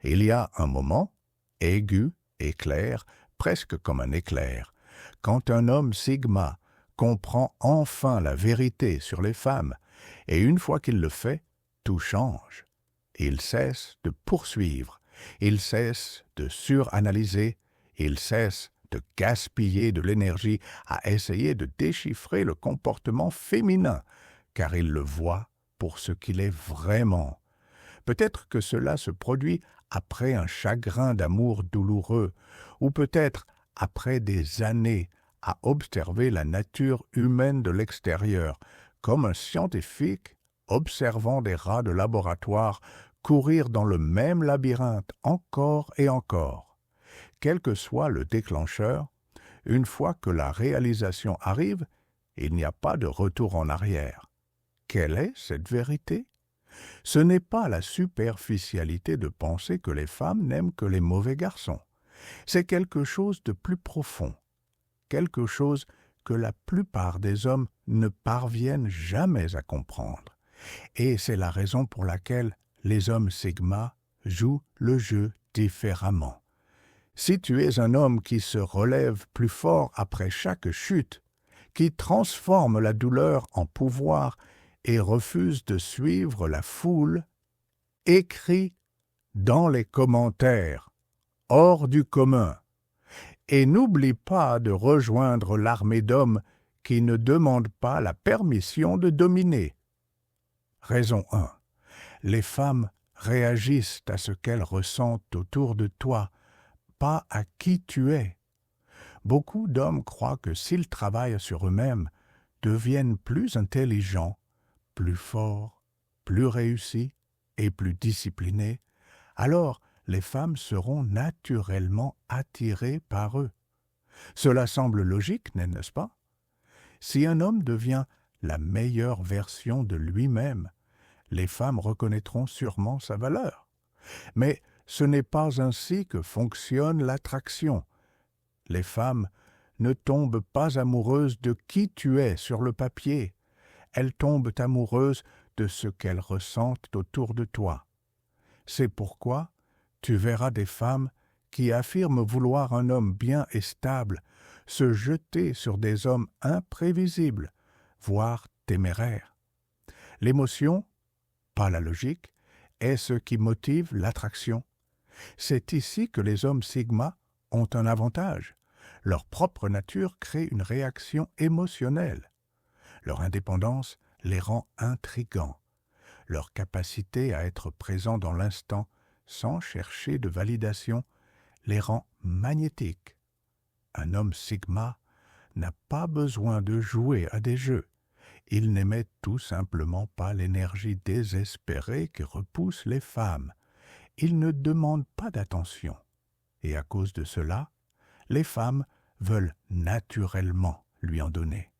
Il y a un moment, aigu et clair, presque comme un éclair, quand un homme sigma comprend enfin la vérité sur les femmes, et une fois qu'il le fait, tout change. Il cesse de poursuivre, il cesse de suranalyser, il cesse de gaspiller de l'énergie à essayer de déchiffrer le comportement féminin, car il le voit pour ce qu'il est vraiment. Peut-être que cela se produit après un chagrin d'amour douloureux, ou peut-être après des années à observer la nature humaine de l'extérieur, comme un scientifique observant des rats de laboratoire courir dans le même labyrinthe encore et encore. Quel que soit le déclencheur, une fois que la réalisation arrive, il n'y a pas de retour en arrière. Quelle est cette vérité? Ce n'est pas la superficialité de penser que les femmes n'aiment que les mauvais garçons. C'est quelque chose de plus profond, quelque chose que la plupart des hommes ne parviennent jamais à comprendre. Et c'est la raison pour laquelle les hommes sigma jouent le jeu différemment. Si tu es un homme qui se relève plus fort après chaque chute, qui transforme la douleur en pouvoir et refuse de suivre la foule, écris dans les commentaires, hors du commun, et n'oublie pas de rejoindre l'armée d'hommes qui ne demandent pas la permission de dominer. Raison 1. Les femmes réagissent à ce qu'elles ressentent autour de toi, pas à qui tu es. Beaucoup d'hommes croient que s'ils travaillent sur eux-mêmes, deviennent plus intelligents, plus forts, plus réussis et plus disciplinés, alors les femmes seront naturellement attirées par eux. Cela semble logique, n'est-ce pas? Si un homme devient la meilleure version de lui-même, les femmes reconnaîtront sûrement sa valeur. Mais ce n'est pas ainsi que fonctionne l'attraction. Les femmes ne tombent pas amoureuses de qui tu es sur le papier. Elles tombent amoureuses de ce qu'elles ressentent autour de toi. C'est pourquoi tu verras des femmes qui affirment vouloir un homme bien et stable se jeter sur des hommes imprévisibles, voire téméraires. L'émotion, pas la logique, est ce qui motive l'attraction. C'est ici que les hommes sigma ont un avantage. Leur propre nature crée une réaction émotionnelle. Leur indépendance les rend intrigants. Leur capacité à être présents dans l'instant sans chercher de validation les rend magnétiques. Un homme sigma n'a pas besoin de jouer à des jeux. Il n'émet tout simplement pas l'énergie désespérée qui repousse les femmes. Il ne demande pas d'attention. Et à cause de cela, les femmes veulent naturellement lui en donner.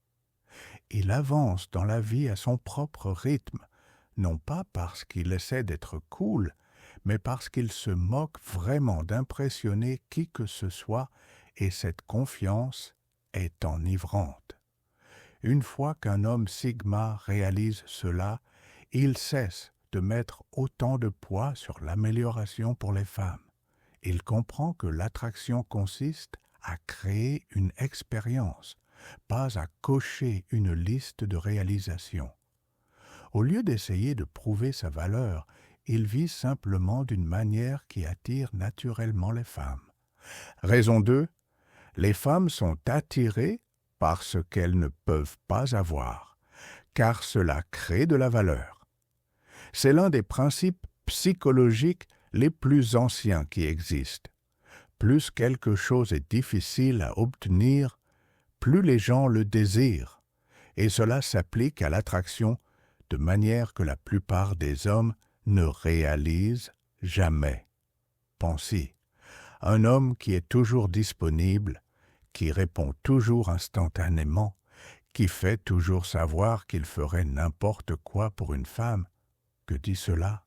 Il avance dans la vie à son propre rythme, non pas parce qu'il essaie d'être cool, mais parce qu'il se moque vraiment d'impressionner qui que ce soit, et cette confiance est enivrante. Une fois qu'un homme sigma réalise cela, il cesse de mettre autant de poids sur l'amélioration pour les femmes. Il comprend que l'attraction consiste à créer une expérience, pas à cocher une liste de réalisations. Au lieu d'essayer de prouver sa valeur, il vit simplement d'une manière qui attire naturellement les femmes. Raison 2. Les femmes sont attirées par ce qu'elles ne peuvent pas avoir, car cela crée de la valeur. C'est l'un des principes psychologiques les plus anciens qui existent. Plus quelque chose est difficile à obtenir, plus les gens le désirent, et cela s'applique à l'attraction de manière que la plupart des hommes ne réalisent jamais. Pensez, un homme qui est toujours disponible, qui répond toujours instantanément, qui fait toujours savoir qu'il ferait n'importe quoi pour une femme, que dit cela?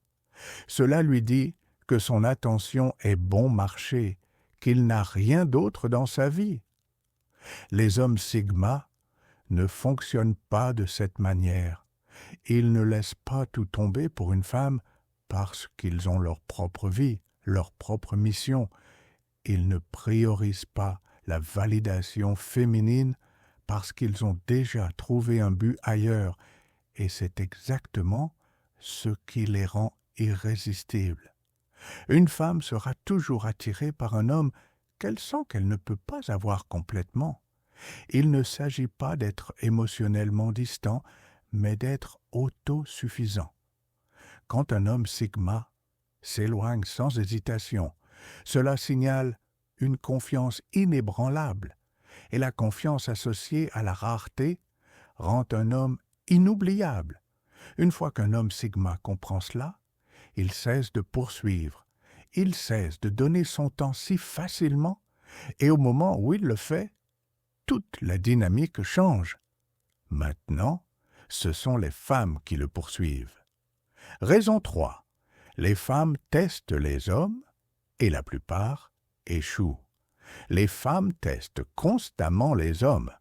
Cela lui dit que son attention est bon marché, qu'il n'a rien d'autre dans sa vie. Les hommes sigma ne fonctionnent pas de cette manière. Ils ne laissent pas tout tomber pour une femme parce qu'ils ont leur propre vie. leur propre mission. Ils ne priorisent pas la validation féminine parce qu'ils ont déjà trouvé un but ailleurs, et c'est exactement ce qui les rend irrésistibles. Une femme sera toujours attirée par un homme qu'elle sent qu'elle ne peut pas avoir complètement. Il ne s'agit pas d'être émotionnellement distant, mais d'être autosuffisant. Quand un homme sigma s'éloigne sans hésitation, cela signale une confiance inébranlable, et la confiance associée à la rareté rend un homme inoubliable. Une fois qu'un homme sigma comprend cela, il cesse de poursuivre, il cesse de donner son temps si facilement, et au moment où il le fait, toute la dynamique change. Maintenant, ce sont les femmes qui le poursuivent. Raison 3. Les femmes testent les hommes et la plupart échouent. Les femmes testent constamment les hommes.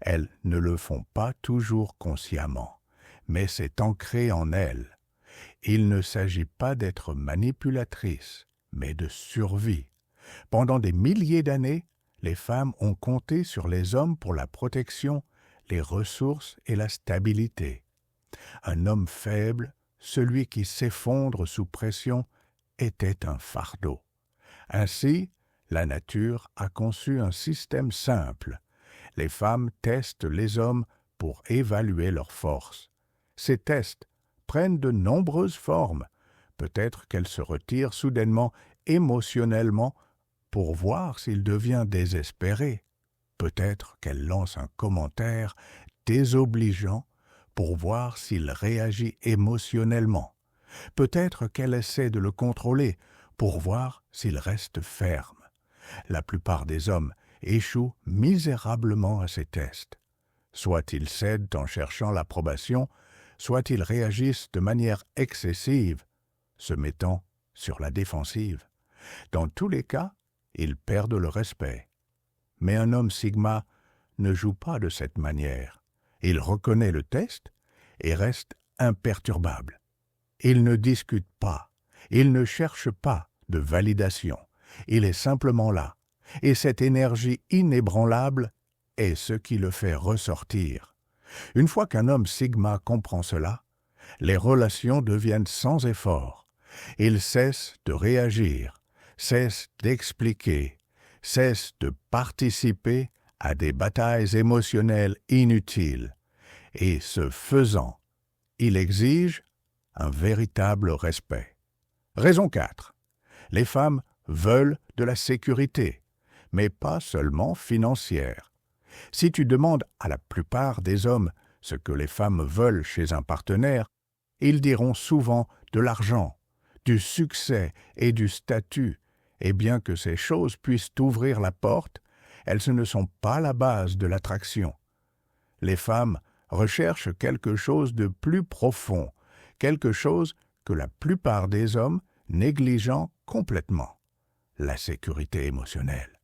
Elles ne le font pas toujours consciemment, mais c'est ancré en elles. Il ne s'agit pas d'être manipulatrice, mais de survie. Pendant des milliers d'années, les femmes ont compté sur les hommes pour la protection, les ressources et la stabilité. Un homme faible, celui qui s'effondre sous pression, était un fardeau. Ainsi, la nature a conçu un système simple. Les femmes testent les hommes pour évaluer leurs forces. Ces tests prennent de nombreuses formes. Peut-être qu'elles se retirent soudainement émotionnellement pour voir s'il devient désespéré. Peut-être qu'elle lance un commentaire désobligeant pour voir s'il réagit émotionnellement. Peut-être qu'elle essaie de le contrôler pour voir s'il reste ferme. La plupart des hommes échouent misérablement à ces tests. Soit ils cèdent en cherchant l'approbation, soit ils réagissent de manière excessive, se mettant sur la défensive. Dans tous les cas, ils perdent le respect. Mais un homme sigma ne joue pas de cette manière. Il reconnaît le test et reste imperturbable. Il ne discute pas, il ne cherche pas de validation. Il est simplement là, et cette énergie inébranlable est ce qui le fait ressortir. Une fois qu'un homme sigma comprend cela, les relations deviennent sans effort. Il cesse de réagir, cesse d'expliquer, cesse de participer à des batailles émotionnelles inutiles. Et ce faisant, il exige un véritable respect. Raison 4. Les femmes veulent de la sécurité, mais pas seulement financière. Si tu demandes à la plupart des hommes ce que les femmes veulent chez un partenaire, ils diront souvent de l'argent, du succès et du statut, et bien que ces choses puissent ouvrir la porte, elles ne sont pas la base de l'attraction. Les femmes recherchent quelque chose de plus profond, quelque chose que la plupart des hommes négligent complètement: la sécurité émotionnelle.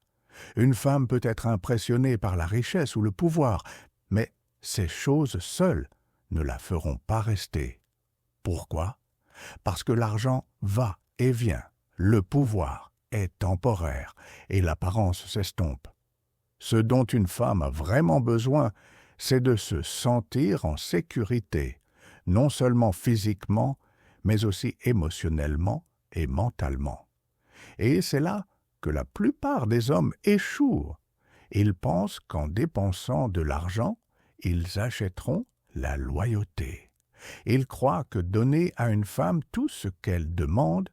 Une femme peut être impressionnée par la richesse ou le pouvoir, mais ces choses seules ne la feront pas rester. Pourquoi? Parce que l'argent va et vient, le pouvoir est temporaire et l'apparence s'estompe. Ce dont une femme a vraiment besoin, c'est de se sentir en sécurité, non seulement physiquement, mais aussi émotionnellement et mentalement. Et c'est là que la plupart des hommes échouent. Ils pensent qu'en dépensant de l'argent, ils achèteront la loyauté. Ils croient que donner à une femme tout ce qu'elle demande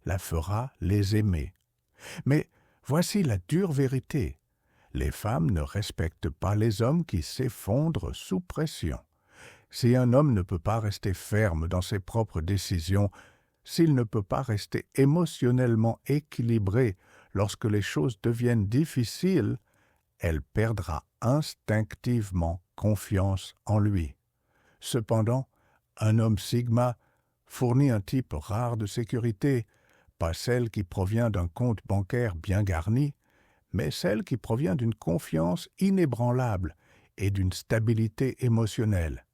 la fera les aimer. Mais voici la dure vérité. Les femmes ne respectent pas les hommes qui s'effondrent sous pression. Si un homme ne peut pas rester ferme dans ses propres décisions, s'il ne peut pas rester émotionnellement équilibré lorsque les choses deviennent difficiles, elle perdra instinctivement confiance en lui. Cependant, un homme sigma fournit un type rare de sécurité, pas celle qui provient d'un compte bancaire bien garni, mais celle qui provient d'une confiance inébranlable et d'une stabilité émotionnelle.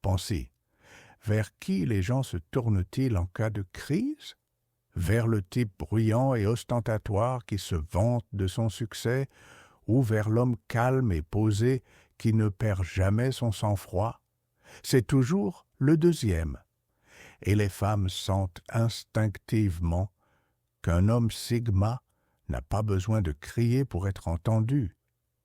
Pensez, vers qui les gens se tournent-ils en cas de crise? vers le type bruyant et ostentatoire qui se vante de son succès, ou vers l'homme calme et posé qui ne perd jamais son sang-froid? C'est toujours le deuxième. Et les femmes sentent instinctivement qu'un homme sigma n'a pas besoin de crier pour être entendu.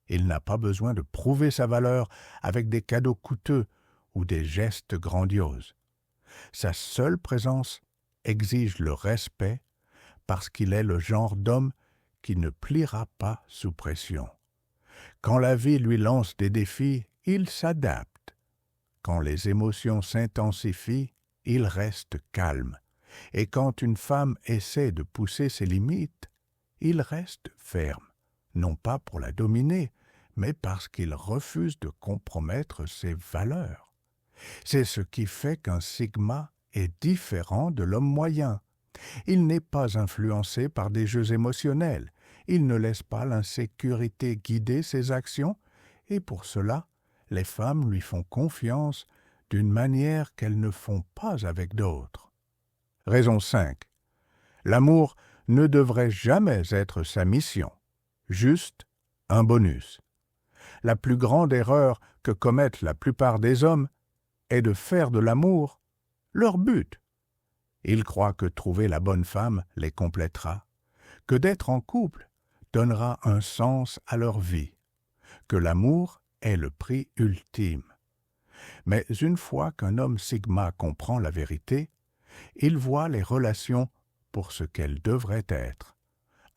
Il n'a pas besoin de prouver sa valeur avec des cadeaux coûteux ou des gestes grandioses. Sa seule présence exige le respect parce qu'il est le genre d'homme qui ne pliera pas sous pression. Quand la vie lui lance des défis, il s'adapte. Quand les émotions s'intensifient, il reste calme. Et quand une femme essaie de pousser ses limites, il reste ferme, non pas pour la dominer, mais parce qu'il refuse de compromettre ses valeurs. C'est ce qui fait qu'un sigma est différent de l'homme moyen. Il n'est pas influencé par des jeux émotionnels, il ne laisse pas l'insécurité guider ses actions, et pour cela, les femmes lui font confiance d'une manière qu'elles ne font pas avec d'autres. Raison 5. L'amour ne devrait jamais être sa mission, juste un bonus. La plus grande erreur que commettent la plupart des hommes est de faire de l'amour leur but. Ils croient que trouver la bonne femme les complétera, que d'être en couple donnera un sens à leur vie, que l'amour est le prix ultime. Mais une fois qu'un homme sigma comprend la vérité, il voit les relations pour ce qu'elles devraient être,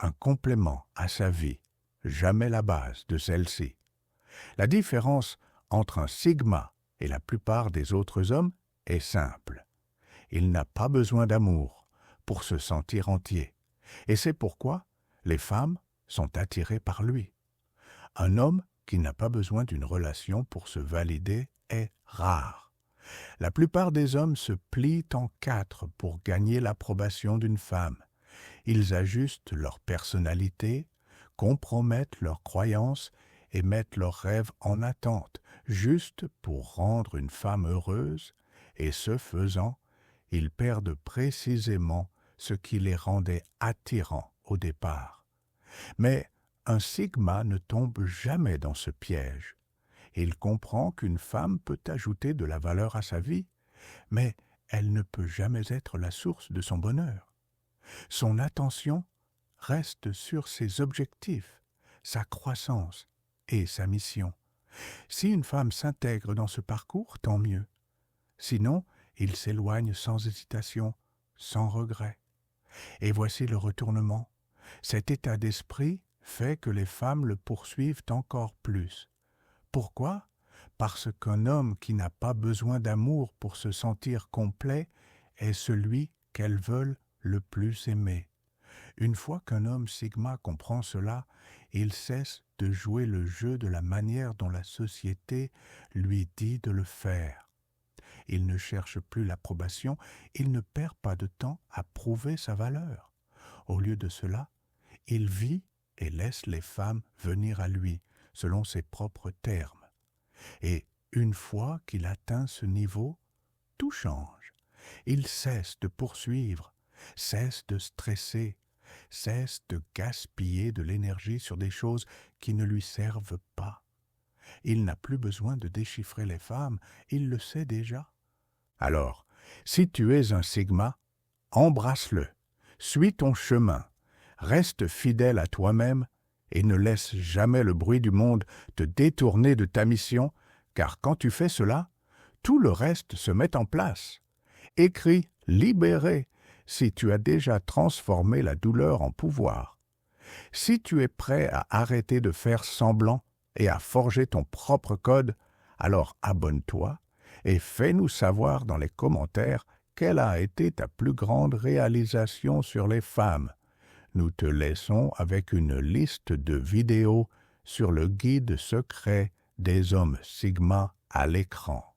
un complément à sa vie, jamais la base de celle-ci. La différence entre un sigma et la plupart des autres hommes est simple. Il n'a pas besoin d'amour pour se sentir entier, et c'est pourquoi les femmes sont attirées par lui. Un homme qui n'a pas besoin d'une relation pour se valider est rare. La plupart des hommes se plient en quatre pour gagner l'approbation d'une femme. Ils ajustent leur personnalité, compromettent leurs croyances et mettent leurs rêves en attente, juste pour rendre une femme heureuse, et ce faisant, ils perdent précisément ce qui les rendait attirants au départ. Mais un sigma ne tombe jamais dans ce piège. Il comprend qu'une femme peut ajouter de la valeur à sa vie, mais elle ne peut jamais être la source de son bonheur. Son attention reste sur ses objectifs, sa croissance et sa mission. Si une femme s'intègre dans ce parcours, tant mieux. Sinon, il s'éloigne sans hésitation, sans regret. Et voici le retournement. Cet état d'esprit fait que les femmes le poursuivent encore plus. Pourquoi? Parce qu'un homme qui n'a pas besoin d'amour pour se sentir complet est celui qu'elles veulent le plus aimer. Une fois qu'un homme sigma comprend cela, il cesse de jouer le jeu de la manière dont la société lui dit de le faire. Il ne cherche plus l'approbation, il ne perd pas de temps à prouver sa valeur. Au lieu de cela, il vit et laisse les femmes venir à lui, selon ses propres termes. Et une fois qu'il atteint ce niveau, tout change. Il cesse de poursuivre, cesse de stresser, cesse de gaspiller de l'énergie sur des choses qui ne lui servent pas. Il n'a plus besoin de déchiffrer les femmes, il le sait déjà. Alors, si tu es un sigma, embrasse-le, suis ton chemin, reste fidèle à toi-même et ne laisse jamais le bruit du monde te détourner de ta mission, car quand tu fais cela, tout le reste se met en place. Écris « libéré » si tu as déjà transformé la douleur en pouvoir. Si tu es prêt à arrêter de faire semblant et à forger ton propre code, alors abonne-toi et fais-nous savoir dans les commentaires quelle a été ta plus grande réalisation sur les femmes. Nous te laissons avec une liste de vidéos sur le guide secret des hommes sigma à l'écran.